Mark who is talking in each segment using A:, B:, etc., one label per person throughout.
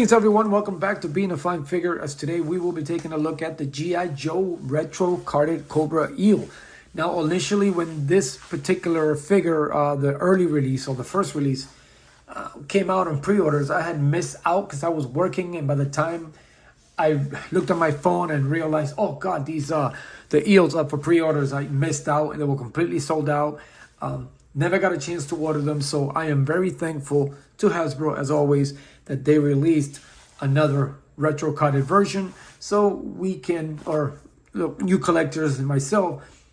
A: Greetings everyone, welcome back to Being a Flying Figure, as today we will be taking a look at the G.I. Joe Retro Carded Cobra Eel. Now initially when this particular figure, the early release or the first release came out on pre-orders, I had missed out because I was working, and by the time I looked at my phone and realized, oh god, these the eels up for pre-orders, I missed out and they were completely sold out. Never got a chance to order them, so I am very thankful to Hasbro, as always, that they released another retro carded version, so we can, or new collectors and myself,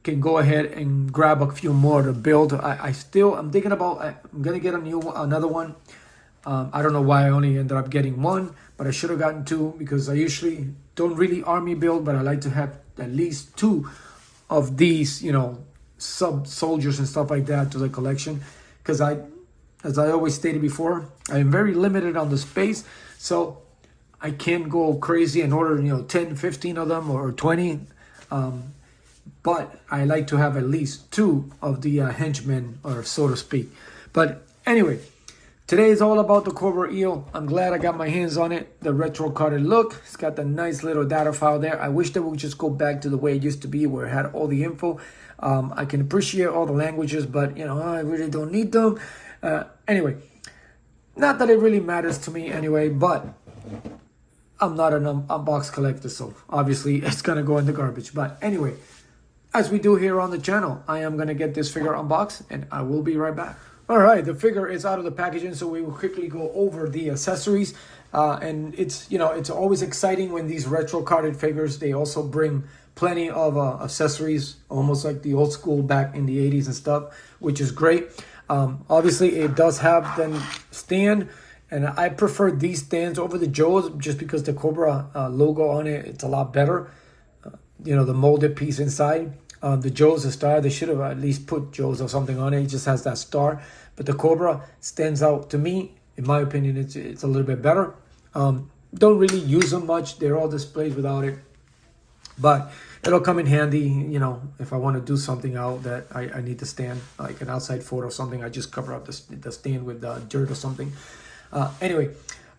A: can go ahead and grab a few more to build. I'm thinking about, I'm gonna get another one. I don't know why I only ended up getting one, but I should have gotten two, because I usually don't really army build, but I like to have at least two of these, you know, sub soldiers and stuff like that to the collection, because as I always stated before, I am very limited on the space, so I can't go crazy and order, you know, 10 15 of them or 20, but I like to have at least two of the henchmen, or so to speak. But anyway, today is all about the Cobra Eel. I'm glad I got my hands on it. The retro carded look, it's got the nice little data file there. I wish that we would just go back to the way it used to be, where it had all the info. I can appreciate all the languages, but you know, I really don't need them. Anyway, not that it really matters to me anyway, but I'm not an unbox collector, so obviously it's gonna go in the garbage. But anyway, as we do here on the channel, I am gonna get this figure unboxed and I will be right back. All right, the figure is out of the packaging, so we will quickly go over the accessories. And it's, you know, it's always exciting when these retro carded figures, they also bring plenty of accessories, almost like the old school back in the 80s and stuff, which is great. Obviously, it does have the stand, and I prefer these stands over the Joes just because the Cobra logo on it, it's a lot better. You know, the molded piece inside. The Joe's a star. They should have at least put Joe's or something on it. It just has that star. But the Cobra stands out to me. In my opinion, it's a little bit better. Don't really use them much. They're all displayed without it. But it'll come in handy, you know, if I want to do something out that I need to stand, like an outside photo or something. I just cover up the stand with dirt or something. Anyway,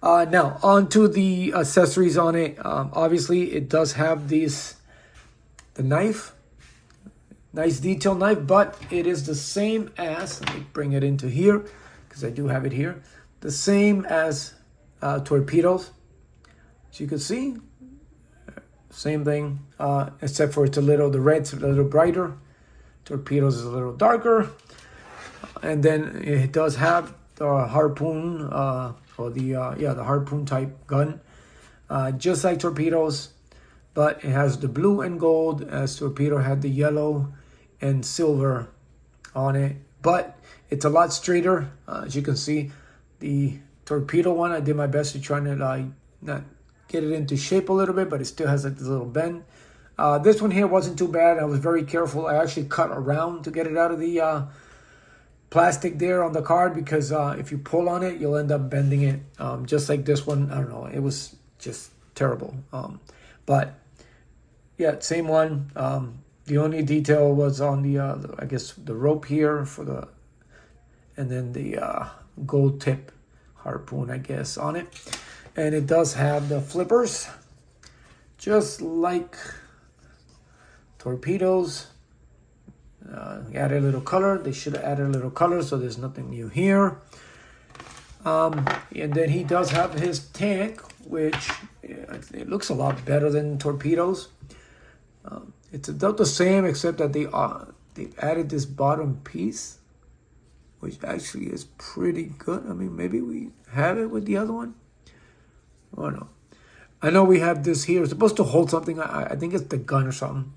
A: now on to the accessories on it. Obviously, it does have the knife. Nice detail knife, but it is the same as, let me bring it into here, because I do have it here. The same as torpedoes. As you can see, same thing, except for the red's a little brighter. Torpedoes is a little darker. And then it does have the harpoon, or the harpoon type gun, just like torpedoes, but it has the blue and gold, as torpedo had the yellow and silver on it. But it's a lot straighter, as you can see. The torpedo one, I did my best to try to not get it into shape a little bit, but it still has like this little bend. This one here wasn't too bad. I was very careful. I actually cut around to get it out of the plastic there on the card, because if you pull on it, you'll end up bending it. Just like this one, I don't know, it was just terrible. But yeah, same one. The only detail was on the I guess the rope here for the, and then the gold tip harpoon, I guess, on it. And it does have the flippers, just like torpedoes. Added a little color. They should have added a little color, so there's nothing new here. And then he does have his tank, which it looks a lot better than torpedoes. It's about the same, except that they added this bottom piece, which actually is pretty good. I mean, maybe we have it with the other one. Oh no, I know we have this here. It's supposed to hold something. I think it's the gun or something.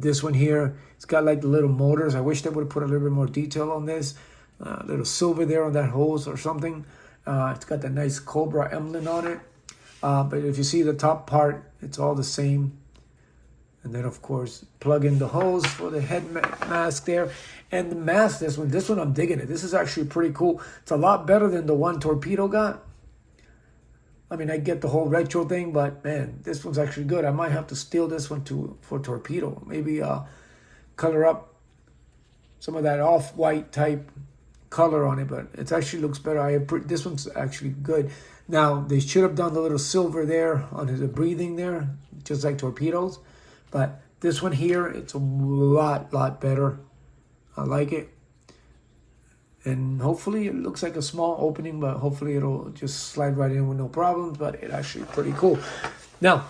A: This one here, it's got like the little motors. I wish they would have put a little bit more detail on this. A little silver there on that hose or something. It's got the nice Cobra emblem on it. But if you see the top part, it's all the same. And then, of course, plug in the hose for the head mask there. And the mask, this one I'm digging it. This is actually pretty cool. It's a lot better than the one Torpedo got. I mean, I get the whole retro thing, but man, this one's actually good. I might have to steal this one for Torpedo. Maybe color up some of that off-white type color on it, but it actually looks better. This one's actually good. Now, they should have done the little silver there on his breathing there, just like Torpedoes. But this one here, it's a lot better. I like it. And hopefully it looks like a small opening, but hopefully it'll just slide right in with no problems. But it's actually pretty cool. Now,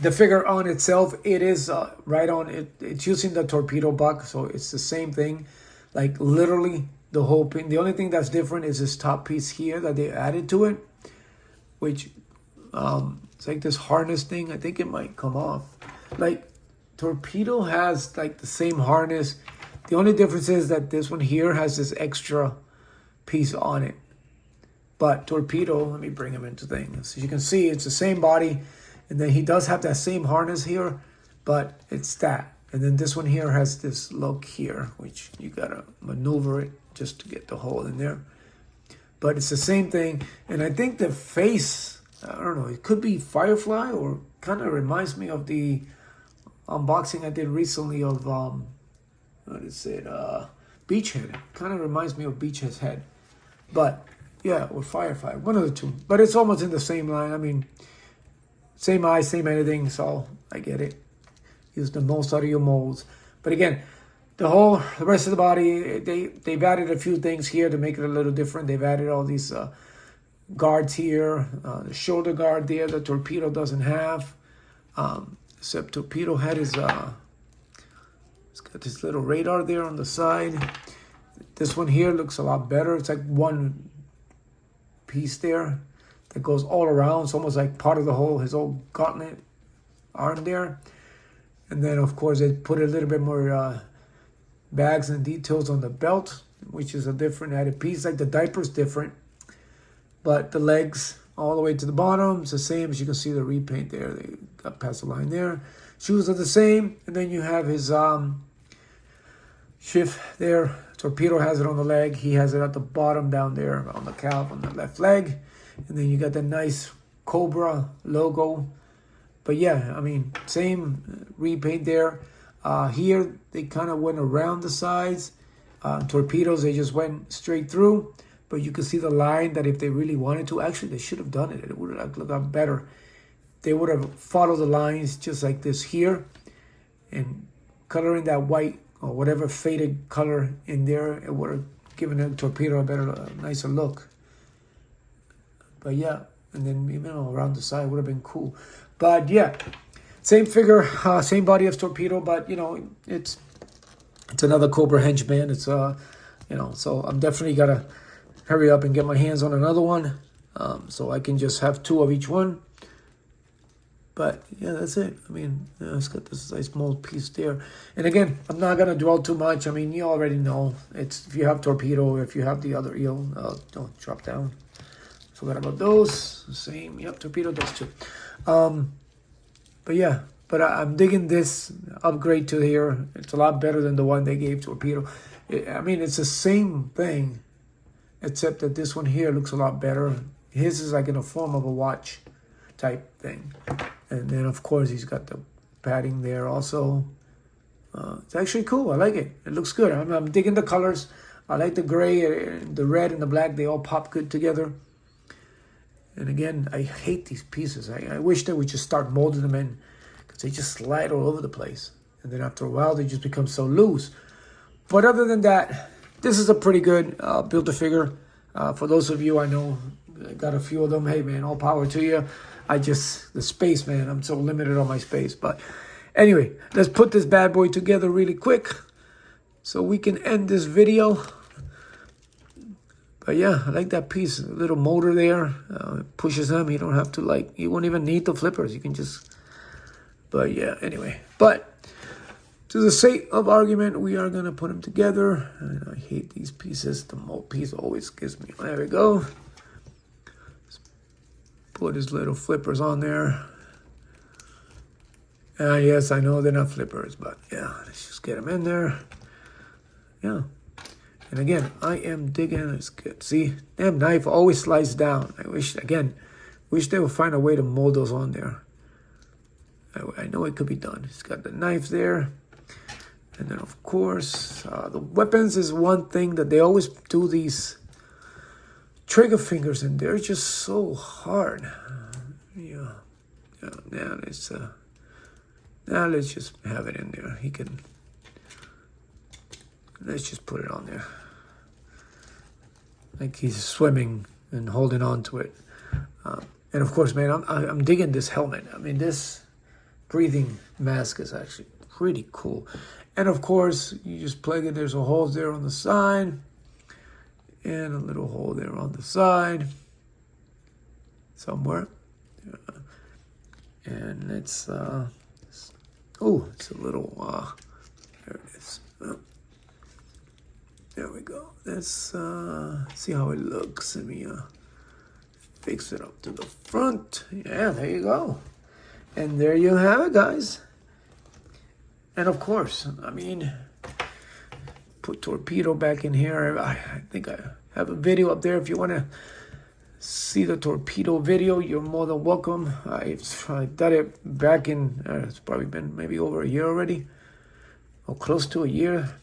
A: the figure on itself, it is right on it. It's using the torpedo buck, so it's the same thing. Like literally the whole thing. The only thing that's different is this top piece here that they added to it, which it's like this harness thing. I think it might come off. Like Torpedo has like the same harness. The only difference is that this one here has this extra piece on it. But Torpedo, let me bring him into things. As you can see, it's the same body. And then he does have that same harness here, but it's that. And then this one here has this look here, which you gotta maneuver it just to get the hole in there. But it's the same thing. And I think the face, I don't know, it could be Firefly, or kind of reminds me of the unboxing I did recently of, what is it, Beachhead. Kind of reminds me of Beachhead's head. But yeah, or Firefly, one of the two. But it's almost in the same line. I mean, same eyes, same anything, so I get it. Use the most out of your molds. But again, the rest of the body, they've added a few things here to make it a little different. They've added all these guards here, the shoulder guard there that Torpedo doesn't have. Except Torpedo had his, it's got this little radar there on the side. This one here looks a lot better. It's like one piece there that goes all around. It's almost like part of his whole gauntlet arm there. And then, of course, they put a little bit more bags and details on the belt, which is a different added piece. Like the diaper's different, but the legs all the way to the bottom, it's the same. As you can see, the repaint there. They got past the line there. Shoes are the same. And then you have his shift there. Torpedo has it on the leg. He has it at the bottom down there on the calf on the left leg. And then you got the nice Cobra logo. But yeah, I mean, same repaint there. Here, they kind of went around the sides. Torpedoes, they just went straight through. But you can see the line that if they really wanted to, actually, they should have done it. It would have looked a lot better. They would have followed the lines just like this here. And coloring that white or whatever faded color in there, it would have given the Torpedo a nicer look. But yeah, and then even around the side would have been cool. But yeah, same figure, same body as Torpedo, but you know, it's another Cobra henchman. It's you know, so I'm definitely gotta hurry up and get my hands on another one, so I can just have two of each one. But yeah, that's it. I mean, it's got this nice mold piece there. And again, I'm not gonna dwell too much. I mean, you already know. It's if you have Torpedo, if you have the other eel, don't drop down. Forgot about those. Same. Yep, Torpedo does too. But yeah, but I'm digging this upgrade to here. It's a lot better than the one they gave Torpedo. I mean, it's the same thing, except that this one here looks a lot better. His is like in the form of a watch type thing. And then, of course, he's got the padding there also. It's actually cool. I like it. It looks good. I'm digging the colors. I like the gray, the red, and the black. They all pop good together. And again, I hate these pieces. I wish they would just start molding them in, because they just slide all over the place. And then after a while, they just become so loose. But other than that, this is a pretty good Build-A-Figure. For those of you I know, I got a few of them. Hey, man, all power to you. The space, man, I'm so limited on my space. But anyway, let's put this bad boy together really quick so we can end this video. But yeah, I like that piece. A little motor there. It pushes him. You don't have to you won't even need the flippers. You can just, but yeah, anyway. But to the sake of argument, we are going to put them together. And I hate these pieces. The mold piece always gives me, there we go. Let's put his little flippers on there. Yes, I know they're not flippers, but yeah, let's just get them in there. Yeah. And again, I am digging. It's good. See, damn knife always slides down. I wish they would find a way to mold those on there. I know it could be done. It's got the knife there. And then, of course, the weapons is one thing that they always do these trigger fingers, and they're just so hard. Yeah. Now let's just have it in there. Let's just put it on there. Like he's swimming and holding on to it. And of course, man, I'm digging this helmet. I mean, this breathing mask is actually pretty cool. And of course, you just plug it. There's a hole there on the side. And a little hole there on the side. Somewhere. And it's a little, there it is. There we go. Let's see how it looks. Let me fix it up to the front. Yeah, there you go. And there you have it, guys. And of course, I mean, put torpedo back in here. I think I have a video up there. If you want to see the torpedo video, you're more than welcome. I did it back in, it's probably been maybe over a year already, or close to a year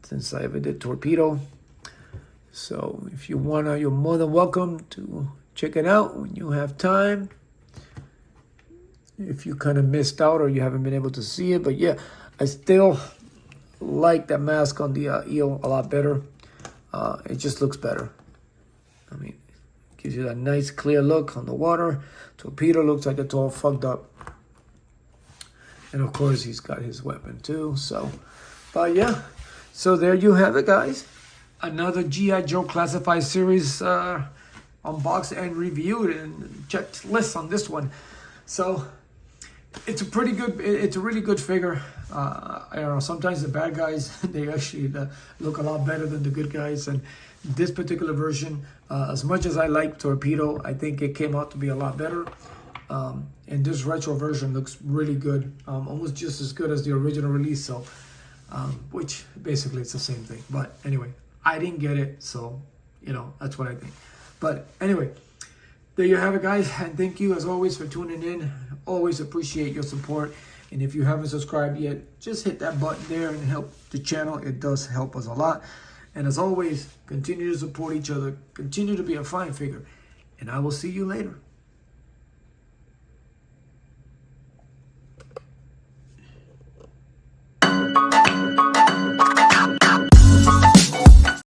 A: since I ever did torpedo. So if you wanna, you're more than welcome to check it out when you have time. If you kind of missed out or you haven't been able to see it, but yeah, I still like that mask on the eel a lot better. It just looks better. I mean, gives you that nice clear look on the water. Torpedo looks like it's all fucked up. And of course, he's got his weapon too. So, but yeah. So there you have it, guys. Another G.I. Joe Classified series unboxed and reviewed, and checked lists on this one. So it's a really good figure. I don't know, sometimes the bad guys, they actually look a lot better than the good guys. And this particular version, as much as I like Torpedo, I think it came out to be a lot better. And this retro version looks really good, almost just as good as the original release. So, which basically it's the same thing. But anyway, I didn't get it, so that's what I think. But anyway, there you have it, guys. And thank you as always for tuning in. Always appreciate your support. And if you haven't subscribed yet, just hit that button there and help the channel. It does help us a lot. And as always, continue to support each other. Continue to be a fine figure. And I will see you later.